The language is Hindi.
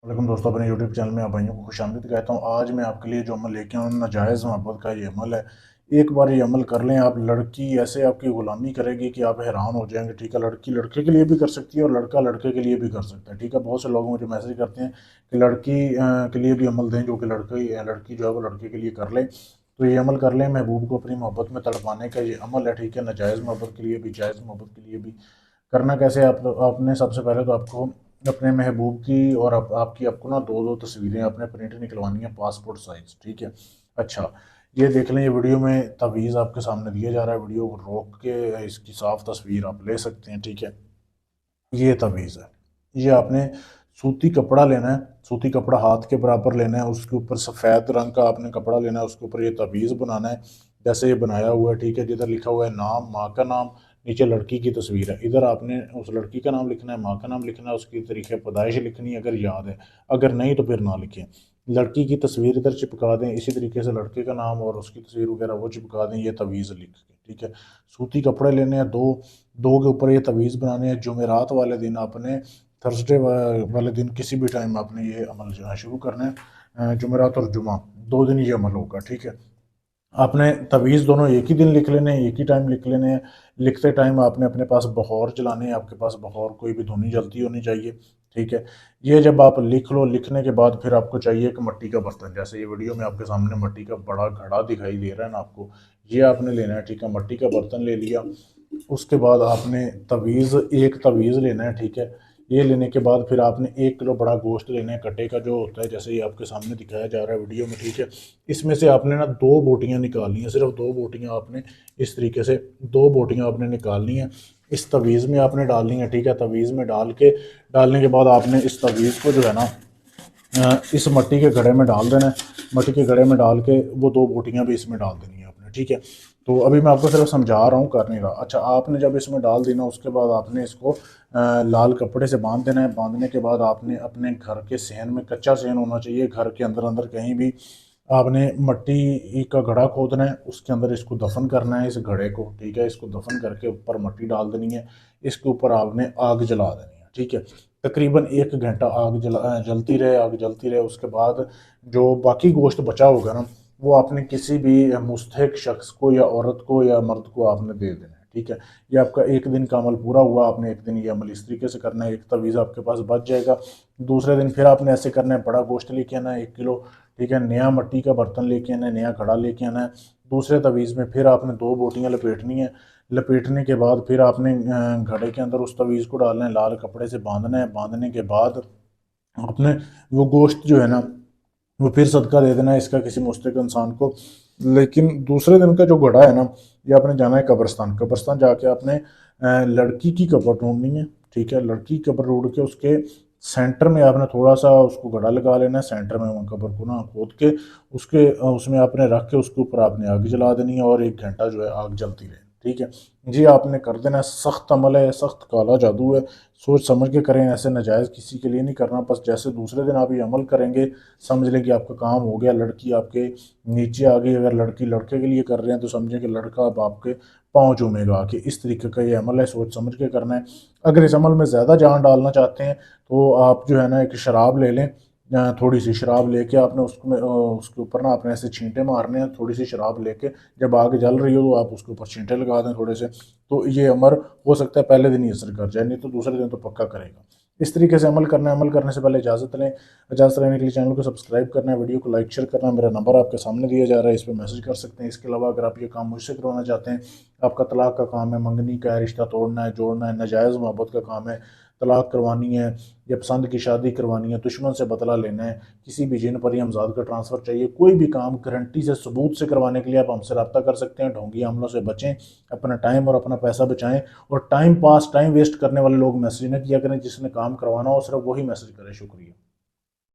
वेलकम दोस्तों, अपने यूट्यूब चैनल में आप भाइयों को खुशामदीद कहता हूँ। आज मैं आपके लिए जो अमल लेके आऊँ, नाजायज़ मोहब्बत का ये अमल है। एक बार ये अमल कर लें आप, लड़की ऐसे आपकी ग़ुलामी करेगी कि आप हैरान हो जाएंगे। ठीक है, लड़की लड़के के लिए भी कर सकती है और लड़का लड़के के लिए भी कर सकता है। ठीक है, बहुत से लोग मुझे मैसेज करते हैं कि लड़की के लिए भी अमल दें, जो कि लड़की जो है वो लड़के के लिए कर ले। तो ये अमल कर लें, महबूब को अपनी मोहब्बत में तड़पाने का ये अमल है। ठीक है, नाजायज़ मोहब्बत के लिए भी, जायज़ मोहब्बत के लिए भी। करना कैसे, आपने सबसे पहले तो आपको अपने महबूब की और आपकी आपको ना दो दो तस्वीरें अपने प्रिंट निकलवानी है, पासपोर्ट साइज। ठीक है। अच्छा, ये देख लें, ये वीडियो में तवीज़ आपके सामने दिया जा रहा है। वीडियो को रोक के इसकी साफ तस्वीर आप ले सकते हैं। ठीक है, ये तवीज़ है। ये आपने सूती कपड़ा लेना है, सूती कपड़ा हाथ के बराबर लेना है, उसके ऊपर सफ़ेद रंग का आपने कपड़ा लेना है, उसके ऊपर ये तवीज़ बनाना है जैसे ये बनाया हुआ है। ठीक है, जिधर लिखा हुआ है नाम, माँ का नाम, नीचे लड़की की तस्वीर है, इधर आपने उस लड़की का नाम लिखना है, माँ का नाम लिखना है, उसकी तरीके पैदाइश लिखनी है अगर याद है, अगर नहीं तो फिर ना लिखें। लड़की की तस्वीर इधर चिपका दें, इसी तरीके से लड़के का नाम और उसकी तस्वीर वगैरह वो चिपका दें, ये तवीज़ लिख के। ठीक है, सूती कपड़े लेने हैं दो, दो के ऊपर ये तवीज़ बनाने हैं। जुमेरात वाले दिन आपने, थर्सडे वाले दिन किसी भी टाइम आपने ये अमल जो है शुरू करना है। जुमेरात और जुमा 2 दिन ये अमल होगा। ठीक है, आपने तवीज़ दोनों एक ही दिन लिख लेने हैं, एक ही टाइम लिख लेने हैं। लिखते टाइम आपने अपने पास बखौर जलाने हैं, आपके पास बखौर कोई भी धुनी जलती होनी चाहिए। ठीक है, ये जब आप लिख लो, लिखने के बाद फिर आपको चाहिए एक मिट्टी का बर्तन, जैसे ये वीडियो में आपके सामने मिट्टी का बड़ा घड़ा दिखाई दे रहा है ना आपको, ये आपने लेना है। ठीक है, मिट्टी का बर्तन ले लिया। उसके बाद आपने एक तवीज़ लेना है। ठीक है, ये लेने के बाद फिर आपने 1 किलो बड़ा गोश्त लेना है, कटे का जो होता है, जैसे ये आपके सामने दिखाया जा रहा है वीडियो में। ठीक है, इसमें से आपने ना 2 बोटियाँ निकालनी है, सिर्फ 2 बोटियाँ आपने इस तरीके से 2 बोटियाँ आपने निकालनी है, इस तवीज़ में आपने डालनी है। ठीक है, तवीज़ में डालने के बाद आपने इस तवीज़ को जो है ना इस मिट्टी के घड़े में डाल देना है। मिट्टी के घड़े में डाल के वो 2 बोटियाँ भी इसमें डाल देनी है आपने। ठीक है, तो अभी मैं आपको सिर्फ समझा रहा हूँ करने का। अच्छा, आपने जब इसमें डाल देना, उसके बाद आपने इसको लाल कपड़े से बांध देना है। बांधने के बाद आपने अपने घर के सहन में, कच्चा सहन होना चाहिए, घर के अंदर अंदर कहीं भी आपने मिट्टी का घड़ा खोदना है, उसके अंदर इसको दफन करना है, इस घड़े को। ठीक है, इसको दफन करके ऊपर मिट्टी डाल देनी है, इसके ऊपर आपने आग जला देनी है। ठीक है, तकरीबन 1 घंटा जलती रहे, आग जलती रहे। उसके बाद जो बाकी गोश्त बचा होगा ना, वो आपने किसी भी मुस्तहिक शख्स को या औरत को या मर्द को आपने दे देना है। ठीक है, ये आपका 1 दिन का अमल पूरा हुआ। आपने 1 दिन ये अमल इस तरीके से करना है, एक तवीज़ आपके पास बच जाएगा। दूसरे दिन फिर आपने ऐसे करना है, बड़ा गोश्त लेके आना है 1 किलो। ठीक है, नया मिट्टी का बर्तन लेके आना है, नया घड़ा लेके आना है। दूसरे तवीज़ में फिर आपने 2 बोटियाँ लपेटनी है। लपेटने के बाद फिर आपने घड़े के अंदर उस तवीज़ को डालना है, लाल कपड़े से बांधना है। बांधने के बाद आपने वो गोश्त जो है ना, वो फिर सदका दे देना है इसका किसी मुस्तहिक इंसान को। लेकिन दूसरे दिन का जो घड़ा है ना, ये आपने जाना है कब्रस्तान। कब्रस्तान जाके आपने लड़की की कब्र ढूंढनी है। ठीक है, लड़की की कब्र ढूंढ के उसके सेंटर में आपने थोड़ा सा उसको घड़ा लगा लेना है, सेंटर में कब्र को ना खोद के उसके उसमें आपने रख के उसके ऊपर आपने आग जला देनी है और 1 घंटा जो है आग जलती रहे। ठीक है जी, आपने कर देना है। सख्त अमल है, सख्त काला जादू है, सोच समझ के करें, ऐसे नाजायज़ किसी के लिए नहीं करना। बस जैसे दूसरे दिन आप ये अमल करेंगे, समझ लें कि आपका काम हो गया। लड़की आपके नीचे आ गई। अगर लड़की लड़के के लिए कर रहे हैं तो समझें कि लड़का अब आपके पाँव चूमेगा। कि इस तरीके का ये अमल है, सोच समझ के करना है। अगर इस अमल में ज़्यादा जान डालना चाहते हैं तो आप जो है ना एक शराब ले लें। थोड़ी सी शराब लेके आपने उसके ऊपर ना आपने ऐसे छींटे मारने हैं। थोड़ी सी शराब लेके जब आग जल रही हो तो आप उसके ऊपर छींटे लगा दें थोड़े से, तो ये अमर हो सकता है पहले दिन ही असर कर जाए, नहीं तो दूसरे दिन तो पक्का करेगा। इस तरीके से अमल करना है। अमल करने से पहले इजाज़त लें। इजाज़त लेने के लिए चैनल को सब्सक्राइब करना है, वीडियो को लाइक शेयर करना है। मेरा नंबर आपके सामने दिया जा रहा है, इस पर मैसेज कर सकते हैं। इसके अलावा अगर आप ये काम मुझसे करवाना चाहते हैं, आपका तलाक का काम है, मंगनी का है, रिश्ता तोड़ना है, जोड़ना है, नाजायज़ मोहब्बत का काम है, तलाक करवानी है या पसंद की शादी करवानी है, दुश्मन से बदला लेना है, किसी भी जिन पर हमजाद का ट्रांसफ़र चाहिए, कोई भी काम गारंटी से सबूत से करवाने के लिए आप हमसे रब्ता कर सकते हैं। ढोंगी हमलों से बचें, अपना टाइम और अपना पैसा बचाएं। और टाइम वेस्ट करने वाले लोग मैसेज न किया करें। जिसने काम करवाना हो सिर्फ वही मैसेज करें। शुक्रिया।